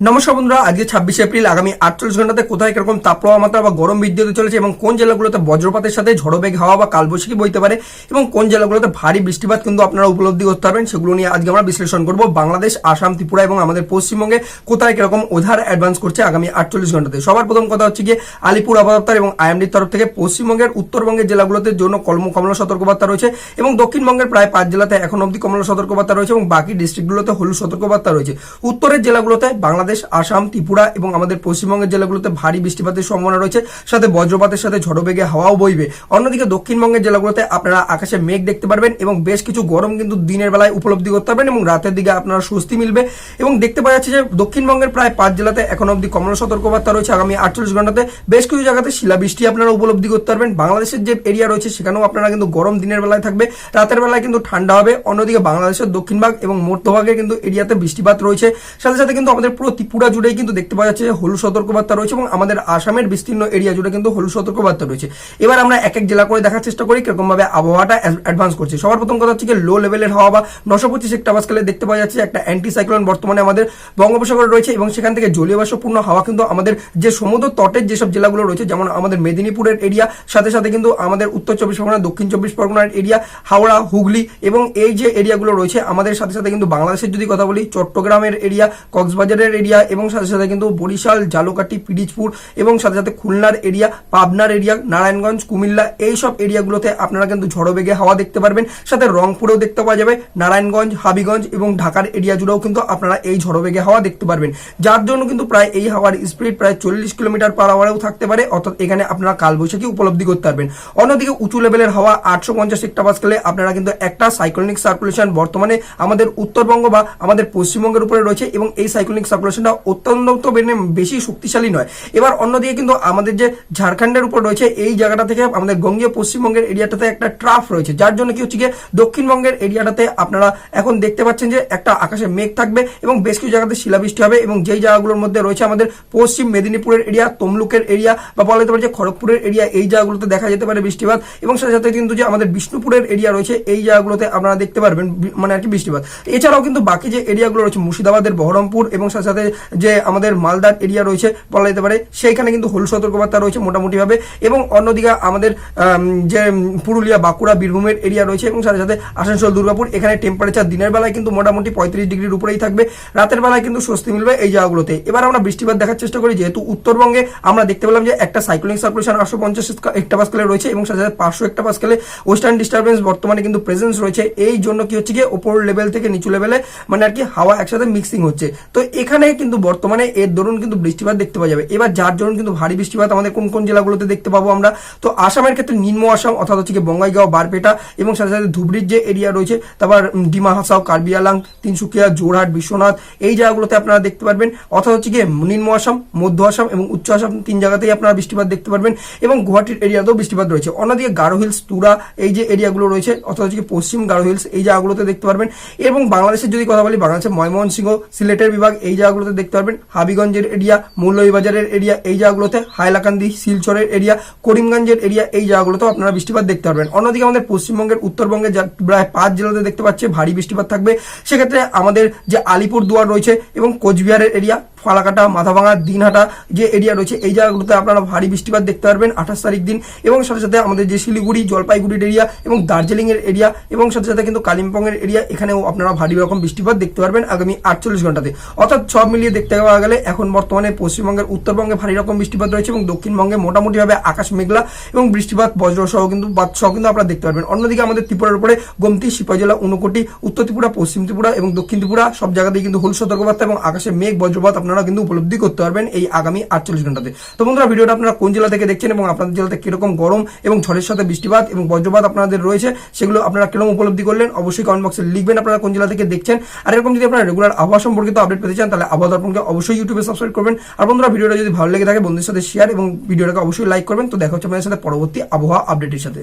নমস্কার বন্ধুরা, আজকে 26 এপ্রিল আগামী 48 ঘন্টাতে কোথায় কিরকম তাপমাত্রা বা গরম বৃদ্ধি হতে চলেছে এবং কোন জেলাগুলোতে বজ্রপাতের সাথে ঝড়ো বেগ হাওয়া বা কালবৈশাখী বইতে পারে এবং কোন জেলাগুলোতে ভারী বৃষ্টিপাত কিন্তু আপনারা উপলব্ধি করতে পারবেন, সেগুলো নিয়ে আজকে আমরা বিশ্লেষণ করব। বাংলাদেশ, আসাম, ত্রিপুরা এবং আমাদের পশ্চিমবঙ্গে কোথায় কিরকম ওয়েদার অ্যাডভান্স করছে আগামী 48 ঘন্টাতে। সবার প্রথম কথা হচ্ছে গিয়ে আলিপুর আবহাওয়া দপ্তর এবং আইএমডির তরফ থেকে পশ্চিমবঙ্গের উত্তরবঙ্গের জেলাগুলোতে জন্য কমলা সতর্কবার্তা রয়েছে এবং দক্ষিণবঙ্গের প্রায় 5 জেলাতে এখন অব্দি কমলা সতর্কবার্তা রয়েছে এবং বাকি ডিস্ট্রিক্টগুলোতে হলুদ সতর্কবার্তা রয়েছে। উত্তরের জেলাগুলোতে বাংলাদেশ, আসাম, ত্রিপুরা এবং আমাদের পশ্চিমবঙ্গের জেলাগুলোতে ভারী বৃষ্টিপাতের সম্ভাবনা রয়েছে, সাথে বজ্রপাতের সাথে ঝড়ো বেগে হাওয়াও বইবে। অন্যদিকে দক্ষিণবঙ্গের জেলাগুলোতে আপনারা আকাশে মেঘ দেখতে পারবেন এবং বেশ কিছু গরম কিন্তু দিনের বেলায় উপলব্ধি করতে পারবেন এবং রাতের দিকে আপনারা স্বস্তি মিলবে। এবং দেখতে পাওয়া যাচ্ছে যে দক্ষিণবঙ্গের প্রায় 5 জেলাতে এখন অব্দি কমলা সতর্কবার্তা রয়েছে। আগামী 48 ঘন্টাতে বেশ কিছু জায়গাতে শিলাবৃষ্টি আপনারা উপলব্ধি করতে পারবেন। বাংলাদেশের যে এরিয়া রয়েছে সেখানেও আপনারা কিন্তু গরম দিনের বেলায় থাকবে, রাতের বেলায় কিন্তু ঠান্ডা হবে। অন্যদিকে বাংলাদেশের দক্ষিণভাগ এবং মধ্যভাগের কিন্তু এরিয়াতে বৃষ্টিপাত রয়েছে, সাথে সাথে কিন্তু আমাদের পুরো ত্রিপুরা জুড়েই কিন্তু দেখতে পাওয়া যাচ্ছে হলুদ সতর্কবার্তা রয়েছে এবং আমাদের আসামের বিস্তীর্ণ এরিয়া জুড়ে কিন্তু হলুদ সতর্কবার্তা রয়েছে। এবার আমরা এক এক জেলা করে দেখার চেষ্টা করি কিরকম ভাবে আবহাওয়াটা অ্যাডভান্স করছে। সবার প্রথম কথা হচ্ছে লো লেভেলের হাওয়া বা 925 হেক্টোপাস্কেলে দেখতে পাওয়া যাচ্ছে একটা অ্যান্টি সাইক্লোন বর্তমানে আমাদের বঙ্গোপসাগরে রয়েছে এবং সেখান থেকে জলীয় বাষ্পপূর্ণ হাওয়া কিন্তু আমাদের যে সমুদ্র তটের যেসব জেলাগুলো রয়েছে, যেমন আমাদের মেদিনীপুরের এরিয়া, সাথে সাথে কিন্তু আমাদের উত্তর 24 পরগনা, দক্ষিণ 24 পরগনার এরিয়া, হাওড়া, হুগলি এবং এই যে এরিয়াগুলো রয়েছে আমাদের, সাথে সাথে কিন্তু বাংলাদেশের যদি কথা বলি চট্টগ্রামের এরিয়া, কক্সবাজারের এরিয়া এবং সাথে সাথে কিন্তু বরিশাল, ঝালকাঠি, পিরিজপুর এবং সাথে সাথে খুলনার এরিয়া, পাবনার এরিয়া, নারায়ণগঞ্জ, কুমিল্লা, এই সব এরিয়াগুলোতে আপনারা কিন্তু ঝড়ো বেগে হাওয়া দেখতে পারবেন। সাথে রংপুরেও দেখতে পাওয়া যাবে, নারায়ণগঞ্জ, হাবিগঞ্জ এবং ঢাকার এরিয়া জুড়েও কিন্তু আপনারা এই ঝড়ো বেগে হাওয়া দেখতে পারবেন, যার জন্য কিন্তু প্রায় এই হাওয়ার স্পিড প্রায় 40 কিলোমিটার পার আওয়ারেও থাকতে পারে, অর্থাৎ এখানে আপনারা কালবৈশাখী উপলব্ধি করতে পারবেন। অন্যদিকে উঁচু লেভেলের হাওয়া 850 হেক্টোপাস্কেলে আপনারা কিন্তু একটা সাইক্লোনিক সার্কুলেশন বর্তমানে আমাদের উত্তরবঙ্গ বা আমাদের পশ্চিমবঙ্গের উপরে রয়েছে এবং এই সাইক্লোনিক সার্কুলেশনটা অত্যন্ত বেশি শক্তিশালী নয়। এবার অন্যদিকে কিন্তু আমাদের যে ঝাড়খণ্ডের উপর রয়েছে এই জায়গাটা থেকে আমাদের গঙ্গীয় পশ্চিমবঙ্গের এরিয়াটাতে একটা ট্রাফ রয়েছে, যার জন্য কি হচ্ছে গিয়ে দক্ষিণবঙ্গের এরিয়াটাতে আপনারা এখন দেখতে পাচ্ছেন যে একটা আকাশে মেঘ থাকবে এবং বেশ কিছু জায়গাতে শিলাবৃষ্টি হবে এবং যেই জায়গাগুলোর মধ্যে রয়েছে আমাদের পশ্চিম মেদিনীপুরের এরিয়া, তমলুকের এরিয়া বা বলা যেতে পারে যে খড়গপুরের এরিয়া, এই জায়গাগুলোতে দেখা যেতে পারে বৃষ্টিপাত এবং সাথে সাথে কিন্তু যে আমাদের বিষ্ণুপুরের এরিয়া রয়েছে এই জায়গাগুলোতে আপনারা দেখতে পারবেন মানে আর কি বৃষ্টিপাত। এছাড়াও কিন্তু বাকি যে এরিয়াগুলো রয়েছে মুর্শিদাবাদের বহরমপুর এবং সাথে সাথে যে আমাদের মালদার এরিয়া রয়েছে বলা যেতে পারে, সেইখানে কিন্তু হলুদ সতর্কবার্তা রয়েছে মোটামুটি ভাবে। এবং অন্যদিকে আমাদের যে পুরুলিয়া, বাঁকুড়া, বীরভূমের এরিয়া রয়েছে এবং সাথে সাথে আসানসোল, দুর্গাপুর, এখানে টেম্পারেচার দিনের বেলায় কিন্তু মোটামুটি 35 ডিগ্রির উপরেই থাকবে, রাতের বেলায় কিন্তু স্বস্তি মিলবে এই জায়গাগুলোতে। এবার আমরা বৃষ্টিপাত দেখার চেষ্টা করি। যেহেতু উত্তরবঙ্গে আমরা দেখতে পেলাম যে একটা সাইক্লোনিক সার্কুলেশন 850 হেক্টোপাস্কেলে রয়েছে এবং সাথে সাথে 500 হেক্টোপাস্কেলে ওয়েস্টার্ন ডিস্টারবেন্স বর্তমানে কিন্তু প্রেজেন্স রয়েছে, এই জন্য কি হচ্ছে গিয়ে উপর লেভেল থেকে নিচু লেভেলে মানে আর কি হাওয়া একসাথে মিক্সিং হচ্ছে। তো এখানে কিন্তু বর্তমানে এর দরুন কিন্তু বৃষ্টিপাত দেখতে পাওয়া যাবে। এবার যার জন্য কিন্তু ভারী বৃষ্টিপাত আমাদের কোন কোন জেলাগুলোতে দেখতে পাবো আমরা, তো আসামের ক্ষেত্রে নিম্ন আসাম অর্থাৎ হচ্ছে কি বঙ্গাইগাঁও, বারপেটা এবং সাথে সাথে ধুবড়ির যে এরিয়া রয়েছে, তারপর ডিমা হাসাও, কার্বি আংলং, তিনসুকিয়া, জোরহাট, বিশ্বনাথ, এই জায়গাগুলোতে আপনারা দেখতে পারবেন। অর্থাৎ হচ্ছে কি নিম্ন আসাম, মধ্য আসাম এবং উচ্চ আসাম, 3 জায়গাতেই আপনারা বৃষ্টিপাত দেখতে পারবেন এবং গুয়াহাটির এরিয়াতেও বৃষ্টিপাত রয়েছে। অন্যদিকে গারো হিলস, তুরা, এই যে এরিয়াগুলো রয়েছে অর্থাৎ হচ্ছে কি পশ্চিম গারো হিলস, এই জায়গাগুলোতে দেখতে পারবেন। এবং বাংলাদেশের যদি কথা বলি, বাংলাদেশের ময়মনসিংহ, সিলেটের বিভাগ, এই জায়গাগুলোতে দেখতে পারবেন। হাবিগঞ্জের এরিয়া, মৌলভীবাজারের এরিয়া, এই জায়গাগুলোতে, হাইলাকান্দি, শিলচরের এরিয়া, করিমগঞ্জের এরিয়া, এই জায়গাগুলোতেও আপনারা বৃষ্টিপাত দেখতে পারবেন। অন্যদিকে আমাদের পশ্চিমবঙ্গের উত্তরবঙ্গে প্রায় 5 জেলাতে দেখতে পাচ্ছে ভারী বৃষ্টিপাত থাকবে। সেক্ষেত্রে আমাদের যে আলিপুর দুয়ার রয়েছে এবং কোচবিহারের এরিয়া, ফালাকাটা, মাথাভাঙা, দিনহাটা যে এরিয়া রয়েছে, এই জায়গাগুলোতে আপনারা ভারী বৃষ্টিপাত দেখতে পারবেন 28 তারিখ দিন। এবং সাথে সাথে আমাদের যে শিলিগুড়ি, জলপাইগুড়ির এরিয়া এবং দার্জিলিং এর এরিয়া এবং সাথে সাথে কিন্তু কালিম্পং এর এরিয়া, এখানেও আপনারা ভারী রকম বৃষ্টিপাত দেখতে পারবেন আগামী 48 ঘন্টাতে। অর্থাৎ সব মিলিয়ে দেখতে পাওয়া গেলে এখন বর্তমানে পশ্চিমবঙ্গের উত্তরবঙ্গে ভারী রকম বৃষ্টিপাত রয়েছে এবং দক্ষিণবঙ্গে মোটামুটি ভাবে আকাশ মেঘলা এবং বৃষ্টিপাত বজ্রসহ কিন্তু আপনারা দেখতে পারবেন। অন্যদিকে আমাদের ত্রিপুরার উপরে গোমতি, সিপাহীজলা, ঊনকোটি, উত্তর ত্রিপুরা, পশ্চিম ত্রিপুরা এবং দক্ষিণ ত্রিপুরা সব জায়গাতেই কিন্তু হলুদ সতর্কবার্তা এবং আকাশে মেঘ বজ্রপাত আপনারা কিন্তু উপলব্ধি করতে পারবেন এই আগামী 48 ঘন্টাতে। তো বন্ধুরা, ভিডিওটা আপনারা কোন জেলা থেকে দেখছেন এবং আপনাদের জেলাতে কিরকম গরম এবং ঝড়ের সাথে বৃষ্টিপাত এবং বজ্রপাত আপনাদের রয়েছে, সেগুলো আপনারা কিরকম উপলব্ধি করলেন অবশ্যই কমেন্ট বক্সে লিখবেন আপনারা কোন জেলা থেকে দেখছেন। আর এরকম যদি আপনারা রেগুলার আবহাওয়া সম্পর্কিত আপডেট পেতে চান তাহলে আবহাওয়া দর্পণকে অবশ্যই ইউটিউবে সাবস্ক্রাইব করবেন। আর বন্ধুরা, ভিডিওটা যদি ভালো লেগে থাকে বন্ধুদের সাথে শেয়ার এবং ভিডিওটাকে অবশ্যই লাইক করবেন। তো দেখা হচ্ছে আপনাদের সাথে পরবর্তী আবহাওয়া আপডেটের সাথে।